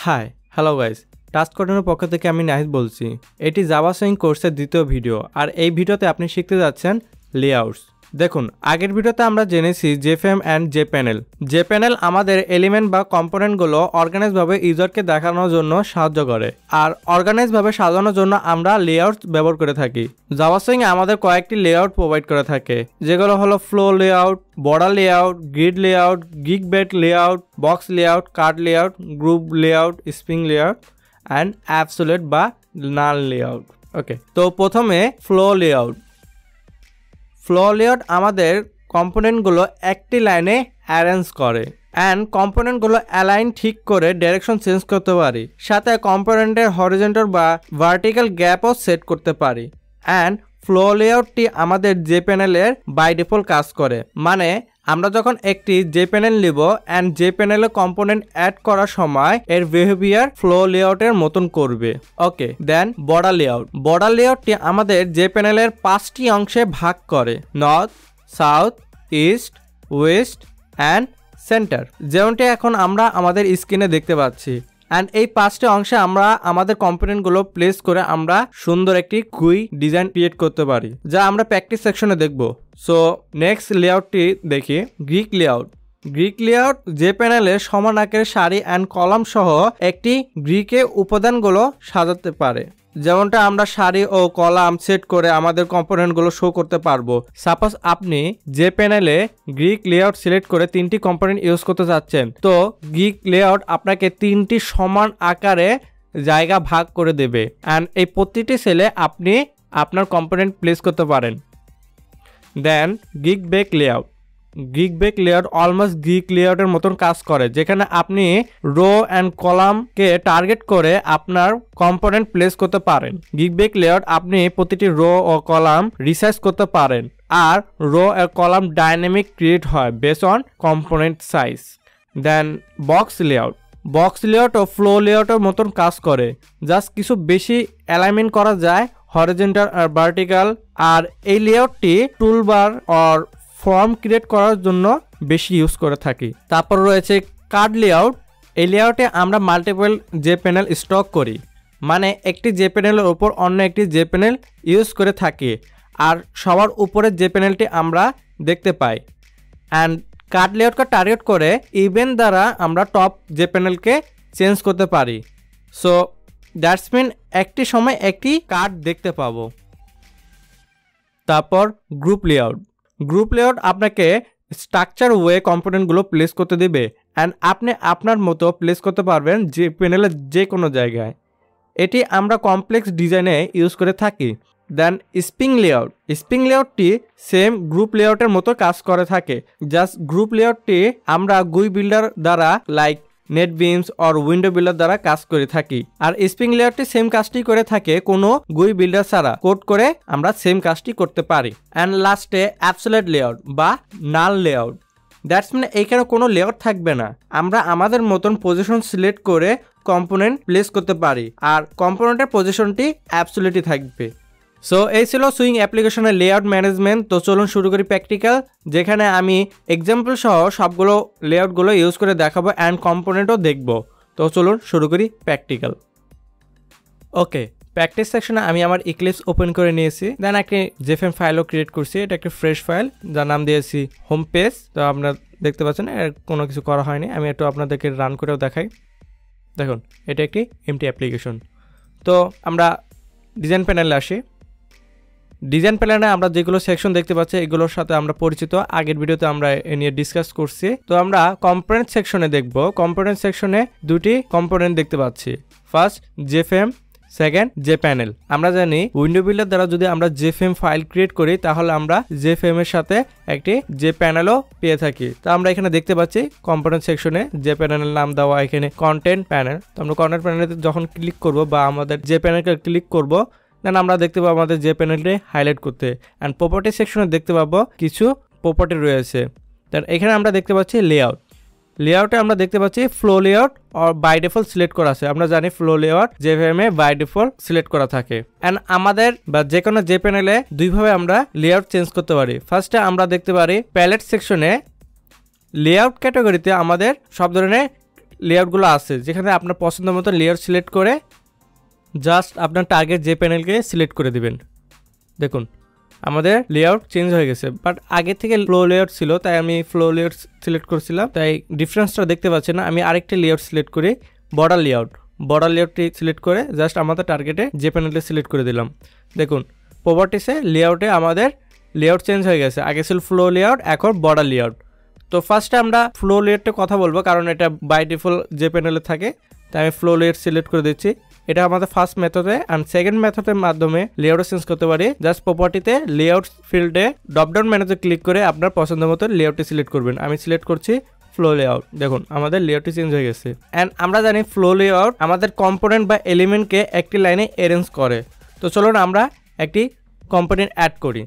Hi hello guys, task কোডের পক্ষ থেকে আমি নাহিদ বলছি। এটি জাভা সুইং কোর্সের দ্বিতীয় ভিডিও, আর এই ভিডিওতে আপনি শিখতে যাচ্ছেন লেআউটস। দেখুন, আগের ভিডিওতে আমরা জেনেছি জেএফএম অ্যান্ড জেপ্যানেল। জেপ্যানেল আমাদের এলিমেন্ট বা কম্পোনেন্টগুলো অর্গানাইজভাবে ইউজারকে দেখানোর জন্য সাহায্য করে, আর অর্গানাইজভাবে সাজানোর জন্য আমরা লেআউটস ব্যবহার করে থাকি। জাভা সুইং আমাদের কয়েকটি লেআউট প্রোভাইড করে থাকে, যেগুলো হলো flow layout, border layout, grid layout, gig bed layout, box layout, card layout, group layout, spring layout and absolute বা নাল লেআউট। ওকে, তো প্রথমে ফ্লো লেআউট। ফ্লো লেআউট আমাদের কম্পোনেন্টগুলো একটি লাইনে অ্যারেঞ্জ করে অ্যান্ড কম্পোনেন্টগুলো অ্যালাইন ঠিক করে ডাইরেকশন চেঞ্জ করতে পারি, সাথে কম্পোনেন্টের হরিজন্টাল বা ভার্টিক্যাল গ্যাপও সেট করতে পারি। অ্যান্ড ফ্লো লেআউটটি আমাদের জেপ্যানেলের বাই ডিফল্ট কাজ করে, মানে আমরা যখন একটি জেপ্যানেল নিব অ্যান্ড জেপ্যানেলে কম্পোনেন্ট অ্যাড করার সময় এর বিহেভিয়ার ফ্লো লেআউটের মতন করবে। ওকে, দেন বর্ডার লেআউট। বর্ডার লেআউটটি আমাদের জেপ্যানেলের 5টি অংশে ভাগ করে: north, south, east, West and centre, যেমনটি এখন আমরা আমাদের স্ক্রিনে দেখতে পাচ্ছি। অ্যান্ড এই 5টি অংশে আমরা আমাদের কম্পোনেন্টগুলো প্লেস করে আমরা সুন্দর একটি কুই ডিজাইন ক্রিয়েট করতে পারি, যা আমরা প্র্যাকটিস সেকশনে দেখব। সো নেক্সট লেআউটটি দেখি, গ্রিক লেআউট। গ্রিক লেআউট জেপ্যানেলের সমান আকারের সারি অ্যান্ড কলাম সহ একটি গ্রিকে উপাদানগুলো সাজাতে পারে, যেমনটা আমরা সারি ও কলাম সেট করে আমাদের কম্পোনেন্টগুলো শো করতে পারবো। সাপোজ আপনি জেপ্যানেলে গ্রিক লেআউট সিলেক্ট করে 3টি কম্পোনেন্ট ইউজ করতে চাচ্ছেন, তো গ্রিক লেআউট আপনাকে 3টি সমান আকারে জায়গা ভাগ করে দেবে অ্যান্ড এই প্রতিটি সেলে আপনি আপনার কম্পোনেন্ট প্লেস করতে পারেন। Then gridbag layout. Gridbag layout almost grid লেআউটের মতন কাজ করে, যেখানে আপনি রো অ্যান্ড কলামকে টার্গেট করে আপনার কম্পোনেন্ট প্লেস করতে পারেন। গিগ বেক লেআউট আপনি প্রতিটি রো ও কলাম রিসাইজ করতে পারেন, আর রো আর কলাম ডাইনামিক ক্রিয়েট হয় based on component size. Then box layout. Box layout ও ফ্লো লেআউটের মতন কাজ করে, জাস্ট কিছু বেশি অ্যালাইনমেন্ট করা যায়, হরিজন্টাল আর ভার্টিক্যাল। আর এই লেআউটটি টুলবার আর ফর্ম ক্রিয়েট করার জন্য বেশি ইউজ করে থাকি। তারপর রয়েছে কার্ড লেআউট। এই লেআউটে আমরা মাল্টিপল জেপ্যানেল স্টক করি, মানে একটি জেপ্যানেলের উপর অন্য একটি জেপ্যানেল ইউজ করে থাকি, আর সবার উপরের জেপ্যানেলটি আমরা দেখতে পাই। অ্যান্ড কার্ড লেআউটকে টার্গেট করে ইভেন্ট দ্বারা আমরা টপ জেপ্যানেলকে চেঞ্জ করতে পারি। সো দ্যাটস মিন একটি সময় একটি কার্ড দেখতে পাবো। তারপর গ্রুপ লেআউট। গ্রুপ লেআউট আপনাকে স্ট্রাকচার ওয়ে কম্পোনেন্টগুলো প্লেস করতে দেবে অ্যান্ড আপনি আপনার মতো প্লেস করতে পারবেন জেপ্যানেলের যে কোনো জায়গায়। এটি আমরা কমপ্লেক্স ডিজাইনে ইউজ করে থাকি। Then spring layout. স্প্রিং লেআউটটি সেম গ্রুপ লেআউটের মতো কাজ করে থাকে, জাস্ট গ্রুপ লেআউটটি আমরা গুই বিল্ডার দ্বারা like NetBeans or window builder দ্বারা কাজ করে থাকি, আর স্প্রিং লেআউটটি সেম কাজটি করে থাকে কোনো গুই বিল্ডার ছাড়া। কোড করে আমরা সেম কাজটি করতে পারি। অ্যান্ড লাস্টে অ্যাবসোলিউট লেআউট বা নাল লেআউট। দ্যাটস মিন এইখানে কোনো লেআউট থাকবে না, আমরা আমাদের মতন পজিশন সিলেক্ট করে কম্পোনেন্ট প্লেস করতে পারি, আর কম্পোনেন্টের পজিশনটি অ্যাবসোলিউটই থাকবে। সো এই ছিল সুইং অ্যাপ্লিকেশনের লেআউট ম্যানেজমেন্ট। তো চলুন শুরু করি প্র্যাকটিক্যাল, যেখানে আমি এক্সাম্পল সহ সবগুলো লেআউটগুলো ইউজ করে দেখাবো অ্যান্ড কম্পোনেন্টও দেখব। তো চলুন শুরু করি প্র্যাকটিক্যাল। ওকে, প্র্যাকটিস সেকশনে আমি আমার ইক্লিপস ওপেন করে নিয়েছি। দেন একটি জেএফএম ফাইলও ক্রিয়েট করছি। এটা একটি ফ্রেশ ফাইল, যার নাম দিয়েছি হোম পেজ। তো আপনারা দেখতে পাচ্ছেন এর কোনো কিছু করা হয়নি। আমি একটু আপনাদেরকে রান করেও দেখাই। দেখুন, এটা একটি এমটি অ্যাপ্লিকেশন। তো আমরা ডিজাইন প্যানেলে আসি। ডিজাইন প্ল্যানে আমরা যেগুলো সেকশন দেখতে পাচ্ছি এগুলোর সাথে আমরা পরিচিত, আগের ভিডিওতে আমরা এ নিয়ে ডিসকাস করছি। তো আমরা কম্পোনেন্ট সেকশনে দেখব। কম্পোনেন্ট সেকশনে দুটি কম্পোনেন্ট দেখতে পাচ্ছি, ফার্স্ট জেএফএম, সেকেন্ড জেপ্যানেল। আমরা জানি উইন্ডো বিল্ডার দ্বারা যদি আমরা জেএফএম ফাইল ক্রিয়েট করি তাহলে আমরা জেএফএম এর সাথে একটি জেপ্যানেলও পেয়ে থাকি। তো আমরা এখানে দেখতে পাচ্ছি কম্পোনেন্ট সেকশনে জেপ্যানেলের নাম দেওয়া এখানে কন্টেন্ট প্যানেল। তো আমরা কন্টেন্ট প্যানেলে যখন ক্লিক করব বা আমাদের জেপ্যানেলকে ক্লিক করব, দেন আমরা দেখতে পাবো আমাদের জেপ্যানেলটি হাইলাইট করতে। অ্যান্ড প্রপার্টি সেকশনে দেখতে পাবো কিছু প্রপার্টি রয়েছে। দেন এখানে আমরা দেখতে পাচ্ছি লেআউট। লেআউটে আমরা দেখতে পাচ্ছি ফ্লো লেআউট আর বাই ডিফল্ট সিলেক্ট করা আছে। আমরা জানি ফ্লো লেআউট জেএফএম এ বাই ডিফল্ট সিলেক্ট করা থাকে। অ্যান্ড আমাদের বা যে কোনো জেপ্যানেলে দুইভাবে আমরা লেআউট চেঞ্জ করতে পারি। ফার্স্টে আমরা দেখতে পারি প্যালেট সেকশনে লেআউট ক্যাটাগরিতে আমাদের সব ধরনের লেআউটগুলো আছে, যেখানে আপনার পছন্দ মতো লেআউট সিলেক্ট করে জাস্ট আপনার টার্গেট যে প্যানেলকে সিলেক্ট করে দিবেন। দেখুন আমাদের লেআউট চেঞ্জ হয়ে গেছে, বাট আগে থেকে ফ্লো লেআউট ছিল, তাই আমি ফ্লো লেআউট সিলেক্ট করছিলাম, তাই ডিফারেন্সটা দেখতে পাচ্ছি না। আমি আরেকটি লেআউট সিলেক্ট করি, বর্ডার লেআউটটি সিলেক্ট করে জাস্ট আমাদের টার্গেটে যে প্যানেলটা সিলেক্ট করে দিলাম। দেখুন প্রপার্টিসে লেআউটে আমাদের লেআউট চেঞ্জ হয়ে গেছে, আগে ছিল ফ্লো লেআউট, এখন বর্ডার লেআউট। তো ফার্স্টে আমরা ফ্লো লেআউটে কথা বলবো, কারণ এটা বাই ডিফল্ট যে প্যানেলে থাকে, তাই আমি ফ্লো লেআউট সিলেক্ট করে দিচ্ছি। এটা আমাদের ফার্স্ট মেথডে। অ্যান্ড সেকেন্ড মেথডের মাধ্যমে লেআউট চেঞ্জ করতে পারি। জাস্ট প্রপার্টিতে লেআউট ফিল্ডে ড্রপডাউন মেনুতে ক্লিক করে আপনার পছন্দ মতো লেআউটটি সিলেক্ট করবেন। আমি সিলেক্ট করছি ফ্লো লেআউট। দেখুন আমাদের লেআউটটি চেঞ্জ হয়ে গেছে। অ্যান্ড আমরা জানি ফ্লো লেআউট আমাদের কম্পোনেন্ট বা এলিমেন্টকে একটি লাইনে অ্যারেঞ্জ করে। তো চলুন আমরা একটি কম্পোনেন্ট অ্যাড করি।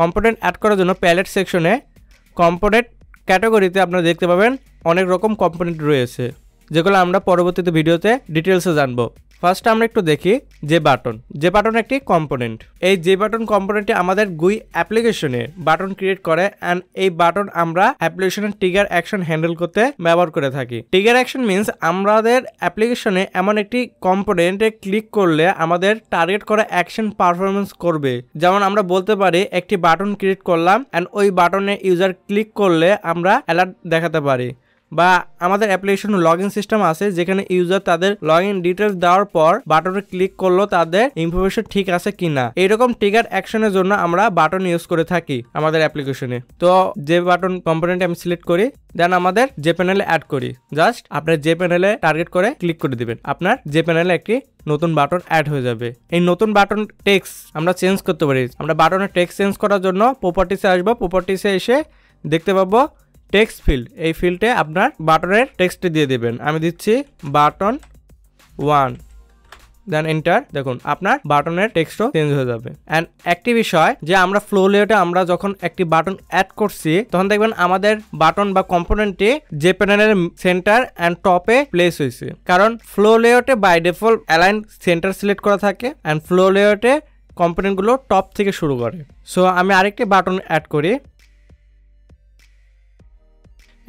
কম্পোনেন্ট অ্যাড করার জন্য প্যালেট সেকশনে কম্পোনেন্ট ক্যাটাগরিতে আপনারা দেখতে পাবেন অনেক রকম কম্পোনেন্ট রয়েছে, যেগুলো আমরা পরবর্তীতে ভিডিওতে ডিটেলসে জানবো। ফার্স্ট আমরা একটু দেখি যে বাটন একটি কম্পোনেন্ট। এই যে বাটন কম্পোনেন্টটি আমাদের গুই অ্যাপ্লিকেশনে বাটন ক্রিয়েট করে। অ্যান্ড এই বাটন আমরা অ্যাপ্লিকেশনের ট্রিগার অ্যাকশন হ্যান্ডেল করতে ব্যবহার করে থাকি। ট্রিগার অ্যাকশন মিনস আমাদের অ্যাপ্লিকেশনে এমন একটি কম্পোনেন্টে ক্লিক করলে আমাদের টার্গেট করা অ্যাকশন পারফরমেন্স করবে। যেমন আমরা বলতে পারি একটি বাটন ক্রিয়েট করলাম, অ্যান্ড ওই বাটনে ইউজার ক্লিক করলে আমরা অ্যালার্ট দেখাতে পারি। বা আমাদের অ্যাপ্লিকেশন লগ ইন সিস্টেম আছে, যেখানে ইউজার তাদের লগ ইন ডিটেলস দেওয়ার পর বাটনে ক্লিক করলো তাদের ইনফরমেশন ঠিক আছে কিনা। এইরকম ট্রিগার অ্যাকশনের জন্য আমরা বাটন ইউজ করে থাকি আমাদের অ্যাপ্লিকেশনে। তো যে বাটন কম্পোনেন্ট আমি সিলেক্ট করি, দেন আমাদের যে প্যানেলে অ্যাড করি। জাস্ট আপনার যে প্যানেলে টার্গেট করে ক্লিক করে দিবেন, আপনার যে প্যানেলে একটি নতুন বাটন অ্যাড হয়ে যাবে। এই নতুন বাটন টেক্সট আমরা চেঞ্জ করতে পারি। আমরা বাটনের টেক্সট চেঞ্জ করার জন্য প্রপার্টিসে আসবো। প্রপার্টিসে এসে দেখতে পাবো টেক্সট ফিল্ড। এই ফিল্ডে আপনার বাটনের টেক্সট দিয়ে দিবেন। আমি দিচ্ছি বাটন 1, দেন এন্টার। দেখুন আপনার বাটনের টেক্সটও চেঞ্জ হয়ে যাবে। অ্যান্ড একটি বিষয় যে আমরা ফ্লো লেআউটে আমরা যখন একটি বাটন অ্যাড করছি, তখন দেখবেন আমাদের বাটন বা কম্পোনেন্টটি যে প্যানেলের সেন্টার অ্যান্ড টপে প্লেস হয়েছে, কারণ ফ্লো লেআউটে by default align center select করা থাকে। অ্যান্ড ফ্লো লেআউটে কম্পোনেন্টগুলো টপ থেকে শুরু করে। সো আমি আরেকটি বাটন অ্যাড করি।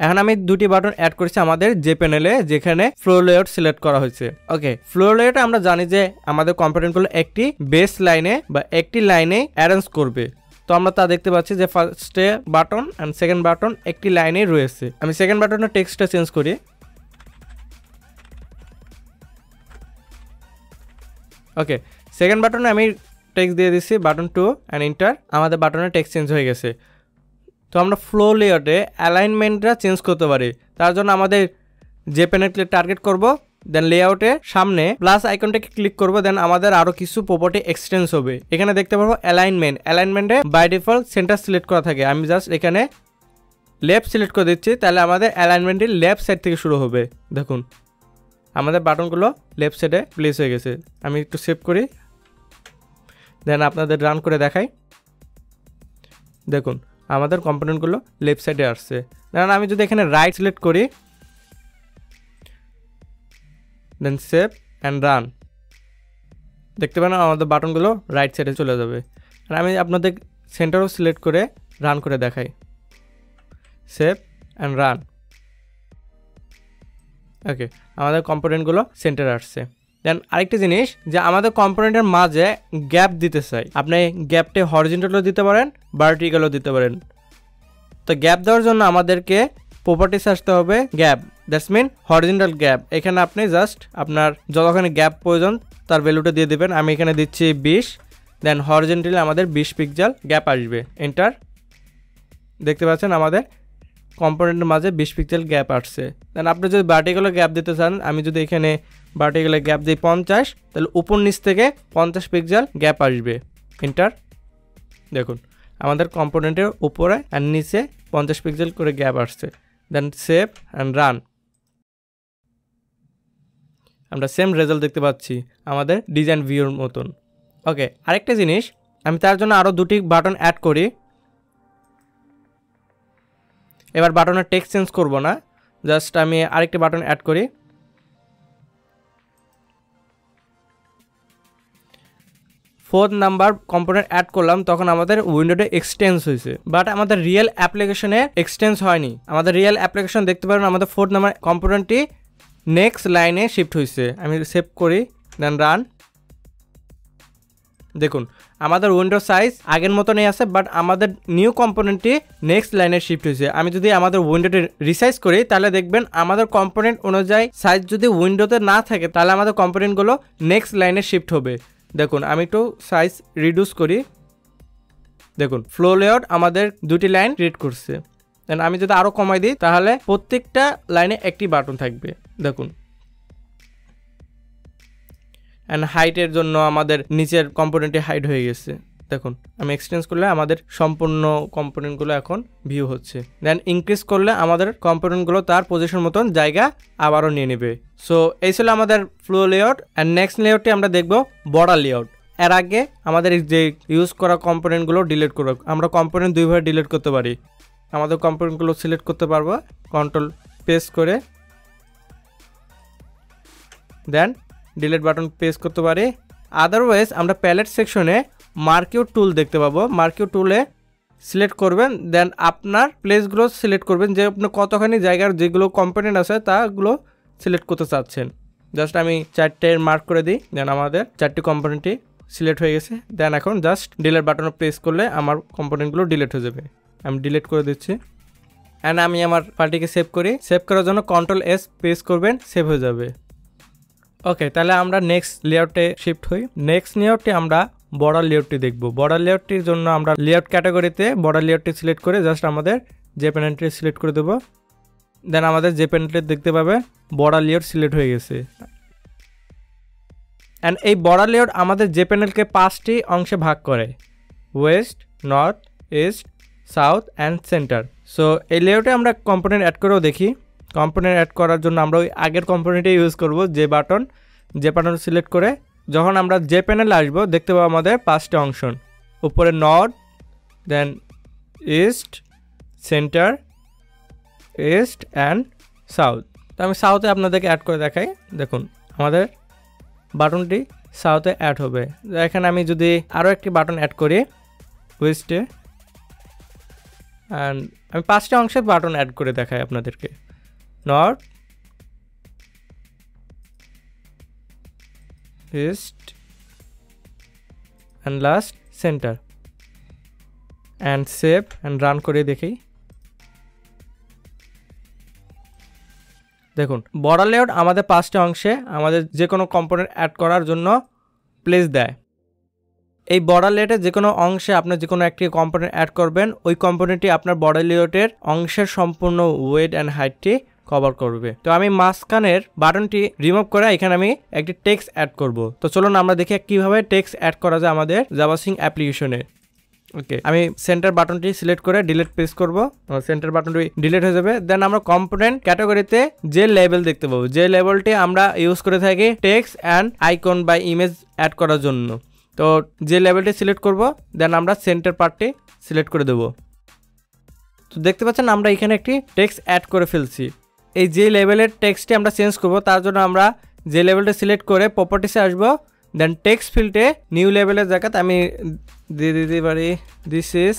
এখন আমি দুটি বাটন অ্যাড করেছি আমাদের যে প্যানেলে, যেখানে ফ্লো লেআউট সিলেক্ট করা হয়েছে। ওকে, ফ্লো লেআউটে আমরা জানি যে আমাদের কম্পোনেন্টগুলো একটি বেস লাইনে বা একটি লাইনে অ্যারেঞ্জ করবে। তো আমরা তা দেখতে পাচ্ছি যে ফার্স্টে বাটন অ্যান্ড সেকেন্ড বাটন একটি লাইনে রয়েছে। আমি সেকেন্ড বাটনের টেক্সটটা চেঞ্জ করি। ওকে, সেকেন্ড বাটনে আমি টেক্সট দিয়ে দিচ্ছি বাটন 2 অ্যান্ড এন্টার। আমাদের বাটনের টেক্সট চেঞ্জ হয়ে গেছে। তো আমরা ফ্লো লেআউটে অ্যালাইনমেন্টটা চেঞ্জ করতে পারি। তার জন্য আমাদের যে প্যানেলকে টার্গেট করব, দেন লেআউটে সামনে প্লাস আইকনটাকে ক্লিক করব, দেন আমাদের আরো কিছু প্রপার্টি এক্সটেন্স হবে। এখানে দেখতে পাবো অ্যালাইনমেন্টে বাই ডিফল্ট সেন্টার সিলেক্ট করা থাকে। আমি জাস্ট এখানে লেফট সিলেক্ট করে দিচ্ছি, তাহলে আমাদের অ্যালাইনমেন্টটি লেফট সাইড থেকে শুরু হবে। দেখুন আমাদের বাটনগুলো লেফট সাইডে প্লেস হয়ে গেছে। আমি একটু সেভ করি, দেন আপনাদের রান করে দেখাই। দেখুন আমাদের কম্পোনেন্টগুলো লেফট সাইডে আসছে। কারণ আমি যদি এখানে রাইট সিলেক্ট করি, দেন সেভ অ্যান্ড রান, দেখতে পারেন আমাদের বাটনগুলো রাইট সাইডে চলে যাবে। আর আমি আপনাদের সেন্টারও সিলেক্ট করে রান করে দেখাই। Save and run. ওকে, আমাদের কম্পোনেন্টগুলো সেন্টারে আসছে। দেন আরেকটি জিনিস, যে আমাদের কম্পোনেন্টের মাঝে গ্যাপ দিতে চাই। আপনি গ্যাপটে হরিজন্টালও দিতে পারেন, ভার্টিক্যালও দিতে পারেন। তো গ্যাপ দেওয়ার জন্য আমাদেরকে প্রপার্টিস আসতে হবে gap, that's mean horizontal gap. এখানে আপনি জাস্ট আপনার যতখানি গ্যাপ প্রয়োজন তার ভ্যালুটা দিয়ে দেবেন। আমি এখানে দিচ্ছি 20, দেন হরিজন্টালি আমাদের 20 পিক্সেল গ্যাপ আসবে। এন্টার। দেখতে পাচ্ছেন আমাদের কম্পোনেন্টের মাঝে 20 পিক্সেল গ্যাপ আসছে। দেন আপনি যদি ভার্টিক্যালে গ্যাপ দিতে চান, আমি যদি এখানে ভার্টিক্যালে গ্যাপ দিই 50, তাহলে উপর নিচ থেকে 50 পিক্সেল গ্যাপ আসবে। এন্টার। দেখুন আমাদের কম্পোনেন্টের উপরে আর নিচে 50 পিক্সেল করে গ্যাপ আসছে। দেন সেভ অ্যান্ড রান। আমরা সেম রেজাল্ট দেখতে পাচ্ছি আমাদের ডিজাইন ভিউর মতন। ওকে, আরেকটা জিনিস, আমি তার জন্য আরও দুটি বাটন অ্যাড করি। এবার বাটনের টেক্সট চেঞ্জ করব না, জাস্ট আমি আরেকটি বাটন অ্যাড করি। ফোর্থ নাম্বার কম্পোনেন্ট অ্যাড করলাম, তখন আমাদের উইন্ডোতে এক্সটেন্স হয়েছে, বাট আমাদের রিয়েল অ্যাপ্লিকেশনে এক্সটেন্স হয়নি। আমাদের রিয়েল অ্যাপ্লিকেশন দেখতে পারেন আমাদের ফোর্থ নাম্বার কম্পোনেন্টটি নেক্সট লাইনে শিফট হয়েছে। আমি সেভ করি, দেন রান। দেখুন আমাদের উইন্ডো সাইজ আগের মতনই আছে, বাট আমাদের নিউ কম্পোনেন্টটি নেক্সট লাইনে শিফট হয়েছে। আমি যদি আমাদের উইন্ডোটি রিসাইজ করি তাহলে দেখবেন আমাদের কম্পোনেন্ট অনুযায়ী সাইজ যদি উইন্ডোতে না থাকে তাহলে আমাদের কম্পোনেন্টগুলো নেক্সট লাইনে শিফট হবে। দেখুন আমি একটু সাইজ রিডিউস করি, দেখুন ফ্লো লেআউট আমাদের দুটি লাইন ক্রিয়েট করছে। দেন আমি যদি আরও কমাই দিই তাহলে প্রত্যেকটা লাইনে একটি বাটন থাকবে। দেখুন অ্যান্ড হাইটের জন্য আমাদের নিচের কম্পোনেন্টে হাইট হয়ে গেছে। দেখুন আমি এক্সটেন্স করলে আমাদের সম্পূর্ণ কম্পোনেন্টগুলো এখন ভিউ হচ্ছে। দেন ইনক্রিজ করলে আমাদের কম্পোনেন্টগুলো তার পজিশন মতন জায়গা আবারও নিয়ে নেবে। সো এই ছিল আমাদের ফ্লো লেআউট। অ্যান্ড নেক্সট লেআউটটি আমরা দেখব বর্ডার লেআউট। এর আগে আমাদের যে ইউজ করা কম্পোনেন্টগুলো ডিলিট করব। আমরা কম্পোনেন্ট দুইভাবে ডিলিট করতে পারি। আমাদের কম্পোনেন্টগুলো সিলেক্ট করতে পারবো কন্ট্রোল প্রেস করে, দেন ডিলিট বাটন প্রেস করতে পারি। আদারওয়াইজ আমরা প্যালেট সেকশনে মার্কিউ টুল দেখতে পাবো। মার্কিউ টুলে সিলেক্ট করবেন, দেন আপনার প্লেসগুলো সিলেক্ট করবেন যে আপনি কতখানি জায়গার যেগুলো কম্পোনেন্ট আছে তাগুলো সিলেক্ট করতে চাচ্ছেন। জাস্ট আমি 4টে মার্ক করে দিই, দেন আমাদের 4টি কম্পোনেন্টই সিলেক্ট হয়ে গেছে। দেন এখন জাস্ট ডিলিট বাটনে প্রেস করলে আমার কম্পোনেন্টগুলো ডিলিট হয়ে যাবে। আমি ডিলিট করে দিচ্ছি। অ্যান্ড আমি আমার ফাইলটিকে সেভ করি। সেভ করার জন্য কন্ট্রোল এস প্রেস করবেন, সেভ হয়ে যাবে। ওকে, তাহলে আমরা নেক্সট লেআউটে শিফট হই। নেক্সট লেআউটটি আমরা বর্ডার লেআউটটি দেখব। বর্ডার লেআউটটির জন্য আমরা লেআউট ক্যাটাগরিতে বর্ডার লেআউটটি সিলেক্ট করে জাস্ট আমাদের যে প্যানেলটি সিলেক্ট করে দেবো। দেন আমাদের যে প্যানেলটি দেখতে পাবে বর্ডার লেআউট সিলেক্ট হয়ে গেছে। অ্যান্ড এই বর্ডার লেআউট আমাদের যে প্যানেলকে 5টি অংশে ভাগ করে, West, north, east, south and centre. So এই লেআউটে আমরা কম্পোনেন্ট অ্যাড করেও দেখি। কম্পোনেন্ট অ্যাড করার জন্য আমরা ওই আগের কম্পোনেন্টে ইউজ করব, যে বাটন সিলেক্ট করে যখন আমরা যে প্যানেলে আসবো দেখতে পাবো আমাদের 5টা অংশ, উপরে north, then east, center, east and south. তো আমি সাউথে আপনাদেরকে অ্যাড করে দেখাই। দেখুন আমাদের বাটনটি সাউথে অ্যাড হবে। এখানে আমি যদি আরও একটি বাটন অ্যাড করি ওয়েস্টে, অ্যান্ড আমি 5টা অংশের বাটন অ্যাড করে দেখাই আপনাদেরকে। North, east and last centre. And save and run করে দেখি। দেখুন বর্ডার লেআউট আমাদের 5টা অংশে আমাদের যে কোনো কম্পোনেন্ট অ্যাড করার জন্য প্লেস দেয়। এই বর্ডার লেআউটের যে কোনো অংশে আপনার যে কোনো একটি কম্পোনেন্ট অ্যাড করবেন, ওই কম্পোনেন্টটি আপনার বর্ডার লেআউটের অংশের সম্পূর্ণ ওয়েট অ্যান্ড হাইটটি কভার করবে। তো আমি মাঝখানের বাটনটি রিমুভ করে এখানে আমি একটি টেক্সট অ্যাড করব। তো চলুন আমরা দেখি কিভাবে টেক্সট অ্যাড করা যায় আমাদের জাভাসিং অ্যাপ্লিকেশনে। ওকে, আমি সেন্টার বাটনটি সিলেক্ট করে ডিলিট প্রেস করব, সেন্টার বাটনটি ডিলিট হয়ে যাবে। দেন আমরা কম্পোনেন্ট ক্যাটাগরিতে যে লেবেল দেখতে পাবো, যে লেবেলটি আমরা ইউজ করে থাকি টেক্সট অ্যান্ড আইকন বা ইমেজ অ্যাড করার জন্য। তো যে লেবেলটি সিলেক্ট করব, দেন আমরা সেন্টার পার্টটি সিলেক্ট করে দেব। তো দেখতে পাচ্ছেন আমরা এখানে একটি টেক্সট অ্যাড করে ফেলছি। এই যে লেভেলের টেক্সটটি আমরা চেঞ্জ করব তার জন্য আমরা যে লেভেলটা সিলেক্ট করে প্রপার্টিসে আসবো, দেন টেক্সট ফিল্ডে নিউ লেভেলের জায়গাতে আমি দিয়ে দিতে পারি this is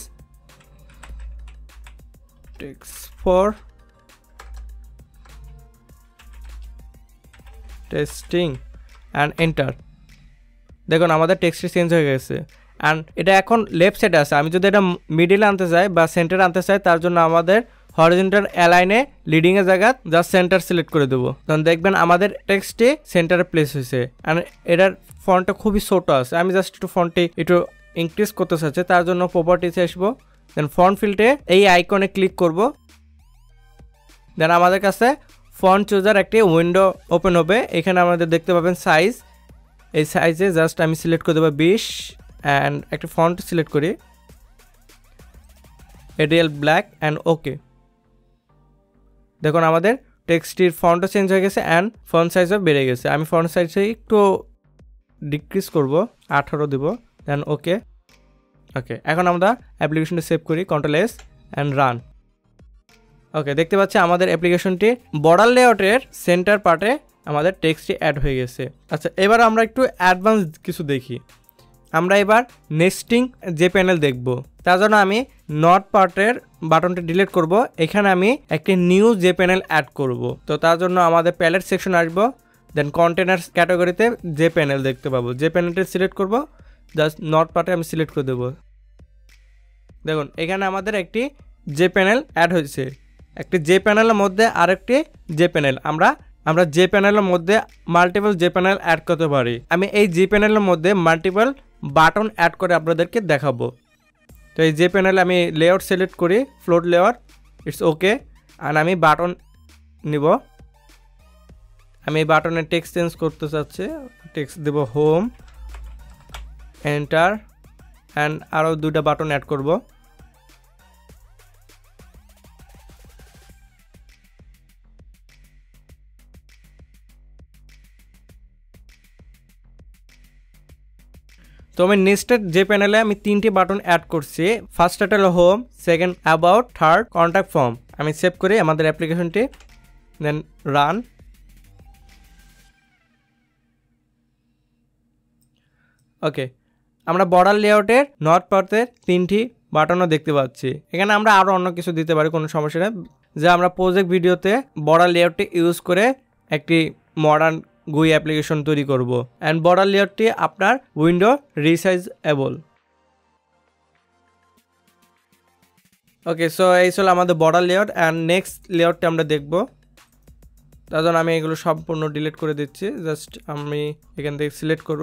text for testing and enter. দেখুন আমাদের টেক্সটটি চেঞ্জ হয়ে গেছে। অ্যান্ড এটা এখন লেফট সাইডে আছে। আমি যদি এটা মিডিলে আনতে চাই বা সেন্টারে আনতে চাই তার জন্য আমাদের হরিজন্টাল অ্যালাইনে লিডিংয়ের জায়গা জাস্ট সেন্টার সিলেক্ট করে দেবো। তখন দেখবেন আমাদের টেক্সটটি সেন্টারে প্লেস হয়েছে। অ্যান্ড এটার ফন্টটা খুবই ছোটো আছে। আমি জাস্ট একটু ফন্টটি একটু ইনক্রিজ করতে চাচ্ছি, তার জন্য প্রপার্টিসে আসবো, দেন ফন্ট ফিল্ডে এই আইকনে ক্লিক করব। দেন আমাদের কাছে ফন্ট চুজার একটি উইন্ডো ওপেন হবে। এখানে আমাদের দেখতে পাবেন সাইজ। এই সাইজে জাস্ট আমি সিলেক্ট করে দেবো 20 অ্যান্ড একটা ফন্ট সিলেক্ট করি এরিয়াল ব্ল্যাক অ্যান্ড ওকে। দেখুন আমাদের টেক্সটটির ফন্টও চেঞ্জ হয়ে গেছে অ্যান্ড ফন্ট সাইজও বেড়ে গেছে। আমি ফন্ট সাইজে একটু ডিক্রিজ করব, 18 দেব, দেন ওকে। ওকে, এখন আমরা অ্যাপ্লিকেশনটি সেভ করি, কন্ট্রোল এস অ্যান্ড রান। ওকে, দেখতে পাচ্ছি আমাদের অ্যাপ্লিকেশনটি বর্ডার লেআউটের সেন্টার পার্টে আমাদের টেক্সটটি অ্যাড হয়ে গেছে। আচ্ছা, এবার আমরা একটু অ্যাডভান্স কিছু দেখি। আমরা এবার নেস্টিং যে প্যানেল দেখব। তার জন্য আমি নট পার্টের বাটনটি ডিলিট করব। এখানে আমি একটি নিউ জে প্যানেল অ্যাড করব। তো তার জন্য আমাদের প্যালেট সেকশন আসবো, দেন কন্টেনার ক্যাটাগরিতে জে প্যানেল দেখতে পাবো। জে প্যানেলটি সিলেক্ট করব, জাস্ট নট পার্টে আমি সিলেক্ট করে দেবো। দেখুন এখানে আমাদের একটি জে প্যানেল অ্যাড হয়েছে। একটি জে প্যানেলের মধ্যে আরেকটি জে প্যানেল আমরা জে প্যানেলের মধ্যে মাল্টিপল জে প্যানেল অ্যাড করতে পারি। আমি এই জে প্যানেলের মধ্যে মাল্টিপল বাটন অ্যাড করে আপনাদেরকে দেখাবো। তো এই জে প্যানেলে আমি লেআউট সিলেক্ট করি, ফ্লোট লেআউট, ইটস ওকে। আর আমি বাটন নিব। আমি এই বাটনের টেক্সট চেঞ্জ করতে চাচ্ছি, টেক্সট দেব হোম, এন্টার, অ্যান্ড আরও দুইটা বাটন অ্যাড করব। তো আমি নেক্সটের যে প্যানেলে আমি 3টি বাটন অ্যাড করছি। ফার্স্ট হলো home, second about, third contact form. আমি সেভ করি আমাদের অ্যাপ্লিকেশনটি, দেন রান। ওকে, আমরা বর্ডার লেআউটের নট পার্টের 3টি বাটনও দেখতে পাচ্ছি। এখানে আমরা আরও অন্য কিছু দিতে পারি, কোনো সমস্যা নেই। যে আমরা প্রজেক্ট ভিডিওতে বর্ডার লেআউটটি ইউজ করে একটি মডার্ন GUI অ্যাপ্লিকেশন তৈরি করব। অ্যান্ড বর্ডার লেআউটটি আপনার উইন্ডো রিসাইজেবল। ওকে, সো এই ছিল আমাদের বর্ডার লেআউট। অ্যান্ড নেক্সট লেআউটটি আমরা দেখব। তার জন্য আমি এগুলো সম্পূর্ণ ডিলিট করে দিচ্ছি। জাস্ট আমি এখান থেকে সিলেক্ট করব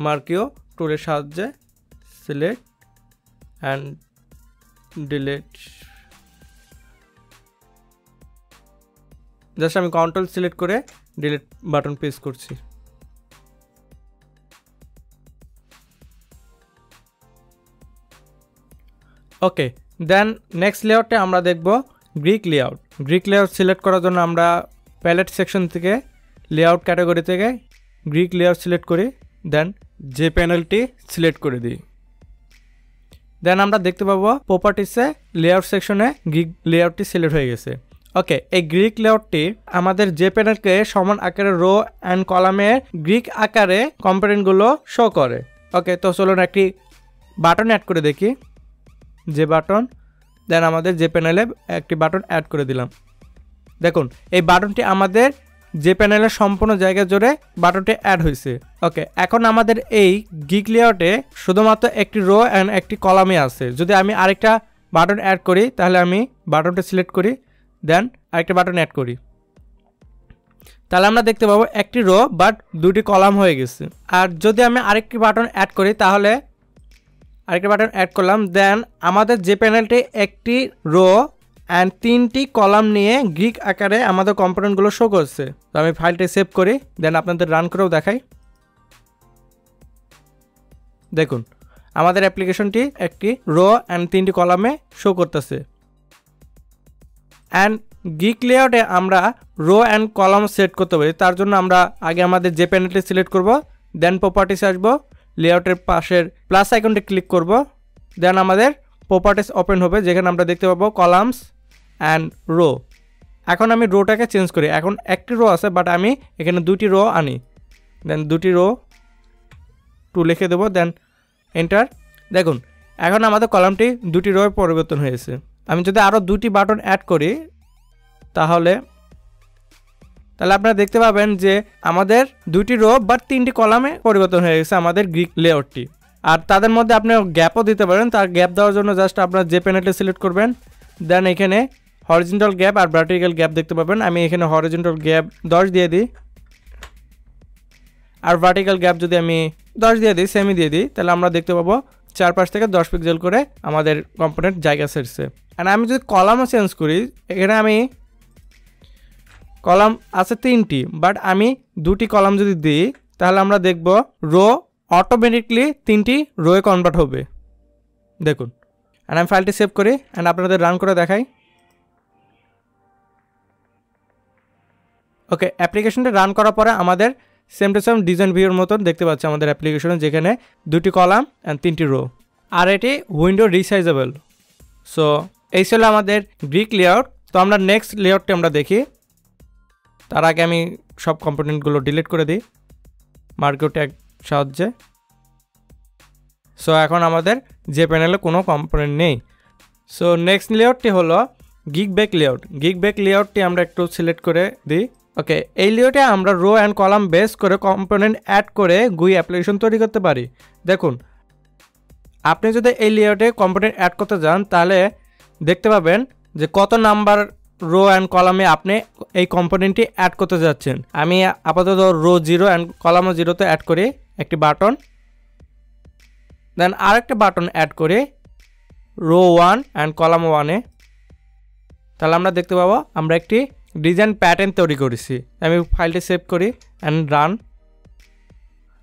মার্কিও টুলের সাহায্যে, সিলেক্ট অ্যান্ড ডিলিট। জাস্ট আমি কন্ট্রোল সিলেক্ট করে ডিলিট বাটন প্রেস করছি। ওকে, দেন নেক্সট লেআউটে আমরা দেখব Greek layout. Greek layout select করার জন্য আমরা প্যালেট সেকশন থেকে লেআউট ক্যাটাগরি থেকে গ্রিক লেআউট সিলেক্ট করি, দেন যে প্যানেলটি সিলেক্ট করে দিই। দেন আমরা দেখতে পাবো প্রপার্টিসে লেআউট সেকশনে গ্রিক লেআউটটি সিলেক্ট হয়ে গেছে। ওকে, এই গ্রিক লেআউটটি আমাদের যে প্যানেলকে সমান আকারে রো অ্যান্ড কলামের গ্রিক আকারে কম্পোনেন্টগুলো শো করে। ওকে, তো চলুন একটি বাটন অ্যাড করে দেখি, যে বাটন। দেন আমাদের যে প্যানেলে একটি বাটন অ্যাড করে দিলাম। দেখুন এই বাটনটি আমাদের যে প্যানেলের সম্পূর্ণ জায়গা জুড়ে বাটনটি অ্যাড হয়েছে। ওকে, এখন আমাদের এই গ্রিক লেআউটে শুধুমাত্র একটি রো অ্যান্ড একটি কলামে আছে। যদি আমি আরেকটা বাটন অ্যাড করি, তাহলে আমি বাটনটা সিলেক্ট করি, দেন আরেকটা বাটন অ্যাড করি, তাহলে আমরা দেখতে পাবো একটি রো বাট দুটি কলাম হয়ে গেছে। আর যদি আমি আরেকটি বাটন অ্যাড করি, তাহলে আরেকটা বাটন অ্যাড করলাম, দেন আমাদের যে প্যানেলটি একটি রো অ্যান্ড 3টি কলাম নিয়ে গ্রিক আকারে আমাদের কম্পোনেন্টগুলো শো করছে। তো আমি ফাইলটি সেভ করি, দেন আপনাদের রান করেও দেখাই। দেখুন আমাদের অ্যাপ্লিকেশনটি একটি রো অ্যান্ড 3টি কলামে শো করতেছে। অ্যান্ড গ্রিক লেআউটে আমরা রো অ্যান্ড কলাম সেট করতে পারি। তার জন্য আমরা আগে আমাদের যে প্যানেলটি সিলেক্ট করব, দেন প্রপার্টিস আসবো, লেআউটের পাশের প্লাস আইকনটি ক্লিক করব, দেন আমাদের প্রপার্টিস ওপেন হবে, যেখানে আমরা দেখতে পাবো কলামস অ্যান্ড রো। এখন আমি রোটাকে চেঞ্জ করি। এখন একটি রো আছে, বাট আমি এখানে 2টি রো আনি, দেন 2টি রো 2 লিখে দেবো, দেন এন্টার। দেখুন এখন আমাদের কলামটি 2টি রো পরিবর্তন হয়েছে। আমি যদি আরও 2টি বাটন অ্যাড করি, তাহলে আপনারা দেখতে পাবেন যে আমাদের 2টি রো বাট 3টি কলামে পরিবর্তন হয়ে গেছে আমাদের গ্রিক লেআউটটি। আর তাদের মধ্যে আপনি গ্যাপও দিতে পারেন। তার গ্যাপ দেওয়ার জন্য জাস্ট আপনার যে প্যানেলটি সিলেক্ট করবেন, দেন এখানে হরিজন্টাল গ্যাপ আর ভার্টিক্যাল গ্যাপ দেখতে পাবেন। আমি এখানে হরিজন্টাল গ্যাপ 10 দিয়ে দিই, আর ভার্টিক্যাল গ্যাপ যদি আমি 10 দিয়ে দিই, সেমি দিয়ে দিই, তাহলে আমরা দেখতে পাবো চারপাশ থেকে 10 পিক্সেল করে আমাদের কম্পোনেন্ট জায়গা সেরছে। আর আমি যদি কলামও চেঞ্জ করি, এখানে আমি কলাম আছে 3টি, বাট আমি 2টি কলাম যদি দিই, তাহলে আমরা দেখব রো অটোমেটিকলি 3টি রোয়ে কনভার্ট হবে। দেখুন, আর আমি ফাইলটি সেভ করি অ্যান্ড আপনাদের রান করে দেখাই। ওকে, অ্যাপ্লিকেশনটা রান করার পরে আমাদের সেম টু সেম ডিজাইন ভিউর মতন দেখতে পাচ্ছি আমাদের অ্যাপ্লিকেশনে, যেখানে 2টি কলাম অ্যান্ড 3টি রো, আর এটি উইন্ডো রিসাইজেবল। সো এই ছিল আমাদের গ্রিক লেআউট। তো আমরা নেক্সট লেআউটটি আমরা দেখি। তার আগে আমি সব কম্পোনেন্টগুলো ডিলিট করে দিই মার্কিও ট্যাগ সাহায্যে। সো এখন আমাদের যে প্যানেলে কোনো কম্পোনেন্ট নেই। সো নেক্সট লেআউটটি হলো gridbag layout. Gridbag লেআউটটি আমরা একটু সিলেক্ট করে দিই। ওকে, এই লেআউটে আমরা রো অ্যান্ড কলাম বেস করে কম্পোনেন্ট অ্যাড করে GUI অ্যাপ্লিকেশন তৈরি করতে পারি। দেখুন, আপনি যদি এই লেআউটে কম্পোনেন্ট অ্যাড করতে যান তাহলে দেখতে পাবেন যে কত নাম্বার রো অ্যান্ড কলামে আপনি এই কম্পোনেন্টটি অ্যাড করতে যাচ্ছেন। আমি আপাতত রো 0 অ্যান্ড কলাম 0-তে অ্যাড করি একটি বাটন, দেন আরেকটা বাটন অ্যাড করি রো 1 অ্যান্ড কলাম 1-এ। তাহলে আমরা দেখতে পাবো আমরা একটি ডিজাইন প্যাটার্ন তৈরি করেছি। আমি ফাইলটি সেভ করি অ্যান্ড রান।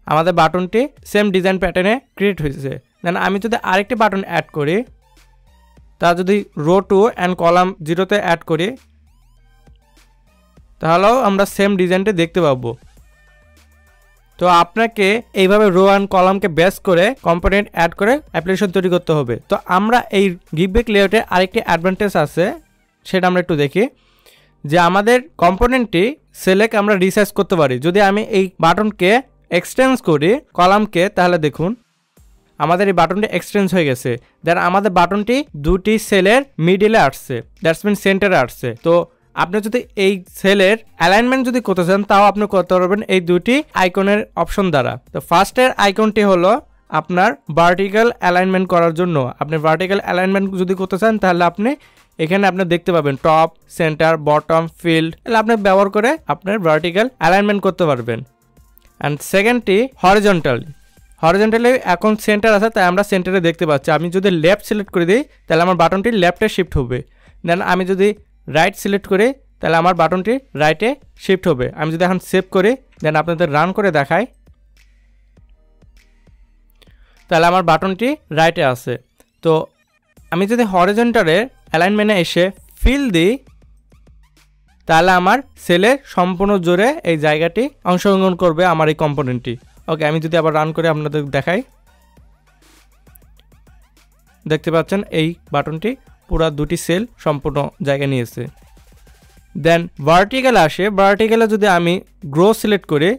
আমাদের বাটনটি সেম ডিজাইন প্যাটার্নে ক্রিয়েট হয়েছে। দেন আমি যদি আরেকটি বাটন অ্যাড করি, তা যদি রো 2 অ্যান্ড কলাম 0-তে অ্যাড করি, তাহলেও আমরা সেম ডিজাইনটি দেখতে পাবো। তো আপনাকে এইভাবে রো অ্যান্ড কলামকে বেস করে কম্পোনেন্ট অ্যাড করে অ্যাপ্লিকেশন তৈরি করতে হবে। তো আমরা এই গিগ ব্যাক লেআউটে আরেকটি অ্যাডভান্টেজ আছে, সেটা আমরা একটু দেখি। যে আমাদের কম্পোনেন্টটি সেলেক্ট আমরা রিসাইজ করতে পারি। যদি আমি এই বাটনকে এক্সটেন্স করি কলামকে, তাহলে দেখুন আমাদের এই বাটনটি এক্সটেন্স হয়ে গেছে। দেন আমাদের বাটনটি দুটি সেলের মিডিলে আসছে, দ্যাটস মিন সেন্টারে আসছে। তো আপনি যদি এই সেলের অ্যালাইনমেন্ট যদি করতে চান, তাও আপনি করতে পারবেন এই দুটি আইকনের অপশন দ্বারা। তো ফার্স্টের আইকনটি হলো আপনার ভার্টিক্যাল অ্যালাইনমেন্ট করার জন্য। আপনি ভার্টিক্যাল অ্যালাইনমেন্ট যদি করতে চান তাহলে আপনি এখানে আপনি দেখতে পাবেন টপ, সেন্টার, বটম, ফিল্ড, এগুলো আপনি ব্যবহার করে আপনার ভার্টিক্যাল অ্যালাইনমেন্ট করতে পারবেন। অ্যান্ড সেকেন্ডটি হরিজন্টালি এখন সেন্টার আছে, তাই আমরা সেন্টারে দেখতে পাচ্ছি। আমি যদি লেফট সিলেক্ট করে দিই তাহলে আমার বাটনটি লেফটে শিফট হবে। দেন আমি যদি রাইট সিলেক্ট করি তাহলে আমার বাটনটি রাইটে শিফট হবে। আমি যদি এখন সেভ করি দেন আপনাদের রান করে দেখাই, তাহলে আমার বাটনটি রাইটে আছে। তো আমি যদি হরিজন্টালের অ্যালাইনমেন্টে এসে ফিল দিই, তাহলে আমার সেলের সম্পূর্ণ জোরে এই জায়গাটি অংশগ্রহণ করবে আমার এই কম্পোনেন্টটি। ওকে, আমি যদি আবার রান করে আপনাদের দেখাই, দেখতে পাচ্ছেন এই বাটনটি পুরা দুটি সেল সম্পূর্ণ জায়গা নিয়েছে। দেন ভার্টিক্যাল আসে, ভার্টিক্যালে যদি আমি গ্রো সিলেক্ট করি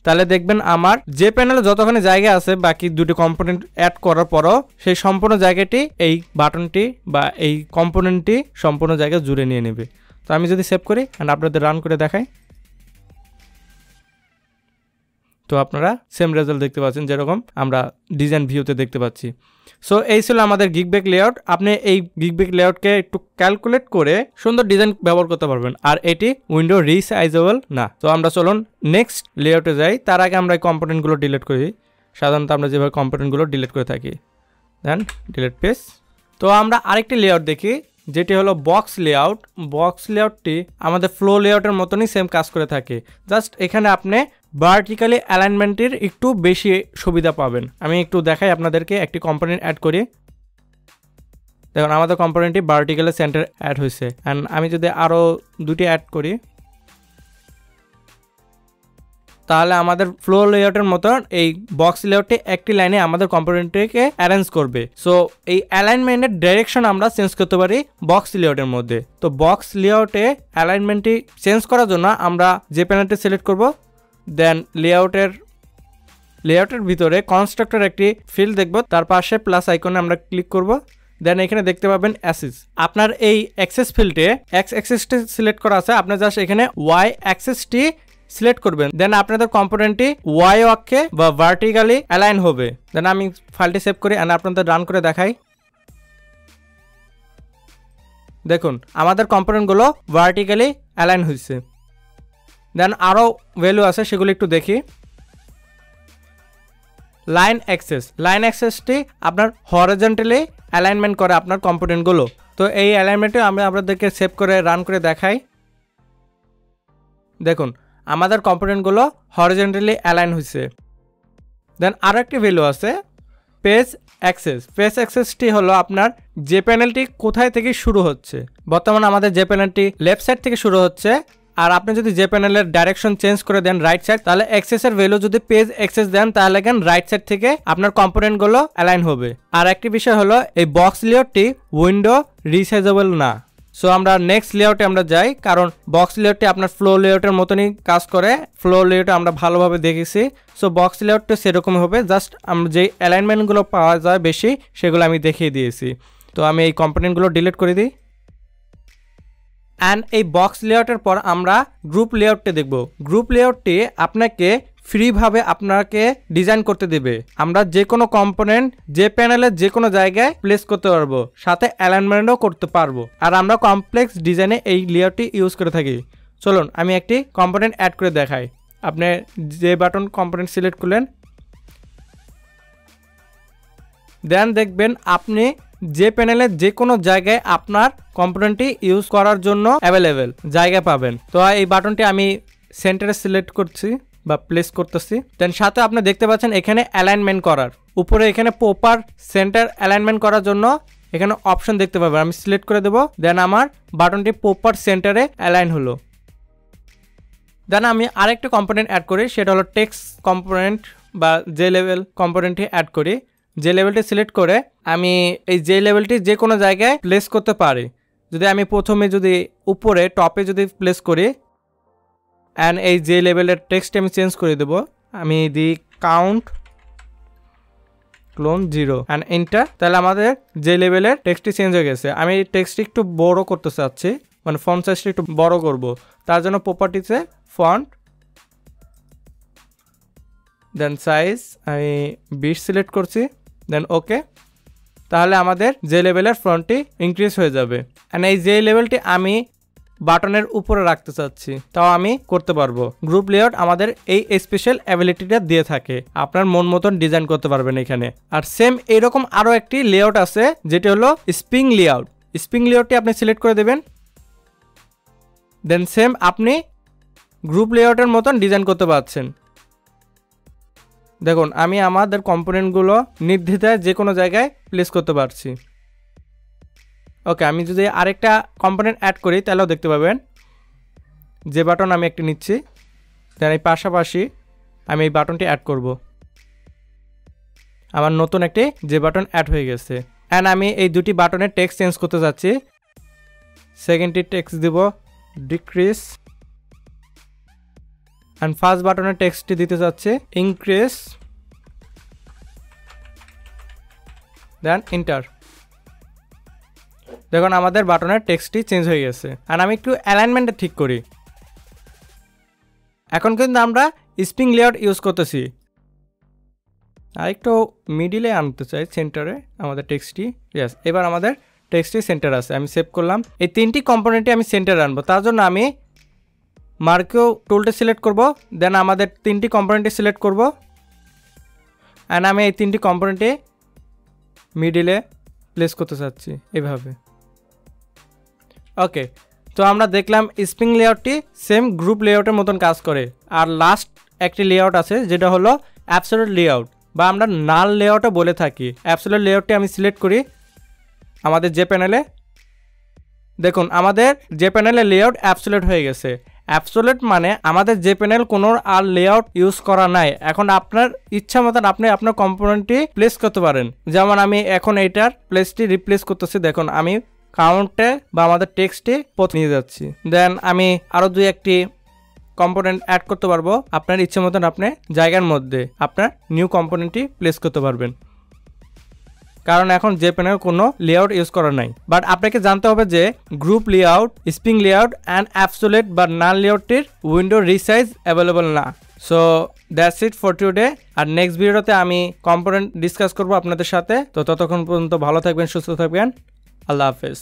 তাহলে দেখবেন আমার যে প্যানেলে যতখানি জায়গা আছে বাকি দুটি কম্পোনেন্ট অ্যাড করার পরও সেই সম্পূর্ণ জায়গাটি এই বাটনটি বা এই কম্পোনেন্টটি সম্পূর্ণ জায়গা জুড়ে নিয়ে নেবে। তো আমি যদি সেভ করি অ্যান্ড আপনাদের রান করে দেখাই, তো আপনারা সেম রেজাল্ট দেখতে পাচ্ছেন যেরকম আমরা ডিজাইন ভিউতে দেখতে পাচ্ছি। সো এই ছিল আমাদের গিগ ব্যাক লেআউট। আপনি এই গিগ ব্যাক লেআউটকে একটু ক্যালকুলেট করে সুন্দর ডিজাইন ব্যবহার করতে পারবেন, আর এটি উইন্ডো রিসাইজেবল না। তো আমরা চলুন নেক্সট লেআউটে যাই। তার আগে আমরা এই কম্পোনেন্টগুলো ডিলিট করি। সাধারণত আমরা যেভাবে কম্পোনেন্টগুলো ডিলিট করে থাকি, দেন ডিলিট পেজ। তো আমরা আরেকটি লেআউট দেখি, যেটি হলো বক্স লেআউট। বক্স লেআউটটি আমাদের ফ্লো লেআউটের মতনই সেম কাজ করে থাকে, জাস্ট এখানে আপনি ভার্টিক্যালি অ্যালাইনমেন্টের একটু বেশি সুবিধা পাবেন। আমি একটু দেখাই আপনাদেরকে, একটি কম্পোনেন্ট অ্যাড করি। দেখুন আমাদের কম্পোনেন্টটি ভার্টিক্যালি সেন্টার অ্যাড হয়েছে। অ্যান্ড আমি যদি আরও দুটি অ্যাড করি তাহলে আমাদের ফ্লো লেআউটের মতো এই বক্স লেআউটে একটি লাইনে আমাদের কম্পোনেন্টটিকে অ্যারেঞ্জ করবে। সো এই অ্যালাইনমেন্টের ডাইরেকশন আমরা চেঞ্জ করতে পারি বক্স লেআউটের মধ্যে। তো বক্স লেআউটে অ্যালাইনমেন্টটি চেঞ্জ করার জন্য আমরা যে প্যানেলটি সিলেক্ট করব, দেন লেআউটের ভিতরে কনস্ট্রাক্টর একটি ফিল্ড দেখব, তার পাশে প্লাস আইকনে আমরা ক্লিক করব। দেন এখানে দেখতে পাবেন অ্যাক্সিস। আপনার এই অ্যাক্সেস ফিল্ডে এক্স অ্যাক্সিসটি সিলেক্ট করা আছে, আপনি জাস্ট এখানে ওয়াই অ্যাক্সিসটি সিলেক্ট করবেন। দেন আপনাদের কম্পোনেন্টটি ওয়াই অক্ষে বা ভার্টিক্যালি অ্যালাইন হবে। দেন আমি ফাইলটি সেভ করি আর আপনাদের রান করে দেখাই। দেখুন আমাদের কম্পোনেন্টগুলো ভার্টিক্যালি অ্যালাইন হয়েছে। দেন আরও ভ্যালু আছে, সেগুলো একটু দেখি। লাইন অ্যাক্সেসটি আপনার হরিজন্টালি অ্যালাইনমেন্ট করে আপনার কম্পোনেন্টগুলো। তো এই অ্যালাইনমেন্টে আমি আপনাদেরকে সেভ করে রান করে দেখাই। দেখুন আমাদের কম্পোনেন্টগুলো হরিজন্টালি অ্যালাইন হয়েছে। দেন আরও একটি ভ্যালু আছে পেজ অ্যাক্সেসটি হলো আপনার যে প্যানেলটি কোথায় থেকে শুরু হচ্ছে। বর্তমানে আমাদের যে প্যানেলটি লেফট সাইড থেকে শুরু হচ্ছে, আর আপনি যদি যে প্যানেলের ডাইরেকশন চেঞ্জ করে দেন রাইট সাইড, তাহলে অ্যাক্সেসের ভ্যালু যদি পেজ অ্যাক্সেস দেন তাহলে কেন রাইট সাইড থেকে আপনার কম্পোনেন্টগুলো অ্যালাইন হবে। আর একটি বিষয় হলো এই বক্স লেআউটটি উইন্ডো রিসাইজেবল না। সো আমরা নেক্সট লেআউটে আমরা যাই, কারণ বক্স লেআউটটি আপনার ফ্লো লেআউটের মতনই কাজ করে। ফ্লো লেআউটে আমরা ভালোভাবে দেখেছি। সো বক্স লেআউটটা সেরকম হবে, জাস্ট আমরা যেই অ্যালাইনমেন্টগুলো পাওয়া যায় বেশি সেগুলো আমি দেখিয়ে দিয়েছি। তো আমি এই কম্পোনেন্টগুলো ডিলিট করে দিই। অ্যান্ড এই বক্স লেআউটের পর আমরা গ্রুপ লেআউটটি দেখব। গ্রুপ লেআউটটি আপনাকে ফ্রিভাবে আপনাকে ডিজাইন করতে দেবে। আমরা যে কোনো কম্পোনেন্ট যে প্যানেলের যে কোনো জায়গায় প্লেস করতে পারবো, সাথে অ্যালাইনমেন্টও করতে পারবো। আর আমরা কমপ্লেক্স ডিজাইনে এই লেআউটটি ইউজ করে থাকি। চলুন আমি একটি কম্পোনেন্ট অ্যাড করে দেখাই। আপনি যে বাটন কম্পোনেন্ট সিলেক্ট করলেন, দেন দেখবেন আপনি যে প্যানেলের যে কোনো জায়গায় আপনার কম্পোনেন্টটি ইউজ করার জন্য অ্যাভেলেবেল জায়গা পাবেন। তো এই বাটনটি আমি সেন্টারে সিলেক্ট করছি বা প্লেস করতেছি। দেন সাথে আপনি দেখতে পাচ্ছেন এখানে অ্যালাইনমেন্ট করার উপরে এখানে প্রপার সেন্টার অ্যালাইনমেন্ট করার জন্য এখানে অপশন দেখতে পাবেন। আমি সিলেক্ট করে দেব। দেন আমার বাটনটি প্রপার সেন্টারে অ্যালাইন হলো। দেন আমি আরেকটা কম্পোনেন্ট অ্যাড করি, সেটা হলো টেক্সট কম্পোনেন্ট বা যে লেভেল কম্পোনেন্টটি অ্যাড করি। যে লেভেলটি সিলেক্ট করে আমি এই যে লেভেলটি যে কোনো জায়গায় প্লেস করতে পারি। যদি আমি প্রথমে যদি উপরে টপে যদি প্লেস করি, অ্যান্ড এই যে লেভেলের টেক্সট আমি চেঞ্জ করে দেবো। আমি দিই কাউন্ট ক্লোন 0 অ্যান্ড এন্টার। তাহলে আমাদের যে লেভেলের টেক্সটটি চেঞ্জ হয়ে গেছে। আমি টেক্সটটি একটু বড় করতে চাচ্ছি, মানে ফন্ট সাইজটা একটু বড় করব। তার জন্য প্রপার্টিতে ফন্ট, দেন সাইজ আমি 20 সিলেক্ট করছি, দেন ওকে। তাহলে আমাদের যে লেভেলের ফন্টটি ইনক্রিজ হয়ে যাবে। অ্যান্ড এই যে লেভেলটি আমি বাটনের উপরে রাখতে চাচ্ছি, তাও আমি করতে পারবো। গ্রুপ লেআউট আমাদের এই স্পেশাল অ্যাবিলিটিটা দিয়ে থাকে, আপনার মন মতন ডিজাইন করতে পারবেন এখানে। আর সেম এইরকম আরও একটি লেআউট আছে যেটি হলো স্প্রিং লেআউট। স্প্রিং লেআউটটি আপনি সিলেক্ট করে দেবেন। দেন সেম আপনি গ্রুপ লেআউটের মতন ডিজাইন করতে পারছেন। দেখুন আমি আমাদের কম্পোনেন্টগুলো নির্দ্বিধায় যে কোনো জায়গায় প্লেস করতে পারছি। ওকে, আমি যদি আরেকটা কম্পোনেন্ট অ্যাড করি তাহলেও দেখতে পাবেন। যে বাটন আমি একটি নিচ্ছি, দেন এই পাশাপাশি আমি এই বাটনটি অ্যাড করব। আমার নতুন একটি যে বাটন অ্যাড হয়ে গেছে। অ্যান্ড আমি এই দুটি বাটনের টেক্সট চেঞ্জ করতে যাচ্ছি। সেকেন্ডটি টেক্সট দিব ডিক্রিজ, অ্যান্ড ফার্স্ট বাটনের টেক্সটটি দিতে যাচ্ছে ইনক্রিজ, দেন এন্টার। দেখুন আমাদের বাটনের টেক্সটটি চেঞ্জ হয়ে গেছে। আর আমি একটু অ্যালাইনমেন্টটা ঠিক করি। এখন কিন্তু আমরা স্প্রিং লেআউট ইউজ করতেছি। আর একটু মিডিলে আনতে চাই সেন্টারে আমাদের টেক্সটটি। ইয়েস, এবার আমাদের টেক্সটটি সেন্টার আছে। আমি সেভ করলাম। এই তিনটি কম্পোনেন্টে আমি সেন্টারে আনবো, তার জন্য আমি মার্কেও টুলটা সিলেক্ট করব। দেন আমাদের তিনটি কম্পোনেন্টে সিলেক্ট করব, অ্যান্ড আমি এই তিনটি কম্পোনেন্টে মিডিলে প্লেস করতে চাচ্ছি এভাবে। ওকে, তো আমরা দেখলাম স্প্রিং লেআউটটি সেম গ্রুপ লেআউটের মতন কাজ করে। আর লাস্ট একটি লেআউট আছে যেটা হলো অ্যাবসলিউট লেআউট, বা আমরা নাল লেআউটও বলে থাকি। অ্যাবসলিউট লেআউটটি আমি সিলেক্ট করি আমাদের যে প্যানেলে। দেখুন আমাদের যে প্যানেলে লেআউট অ্যাবসলিউট হয়ে গেছে। অ্যাবসলিউট মানে আমাদের যে প্যানেল কোনো আর লেআউট ইউজ করা নাই। এখন আপনার ইচ্ছা মতন আপনি আপনার কম্পোনেন্টটি প্লেস করতে পারেন। যেমন আমি এখন এইটার প্লেসটি রিপ্লেস করতেছি। দেখুন আমি কাউন্টে বা আমাদের টেক্সটে পথ নিয়ে যাচ্ছি। দেন আমি আরও দুই একটি কম্পোনেন্ট অ্যাড করতে পারবো। আপনার ইচ্ছে মতন আপনি জায়গার মধ্যে আপনার নিউ কম্পোনেন্টটি প্লেস করতে পারবেন, কারণ এখন যে প্যানেল কোনো লেআউট ইউজ করা নাই। বাট আপনাকে জানতে হবে যে group layout, spring layout and absolute বা নাল লেআউটের উইন্ডো রিসাইজ অ্যাভেলেবল না। So that's it for today. আর নেক্সট ভিডিওতে আমি কম্পোনেন্ট ডিসকাস করবো আপনাদের সাথে। তো ততক্ষণ পর্যন্ত ভালো থাকবেন, সুস্থ থাকবেন। আল্লাহ হাফেজ।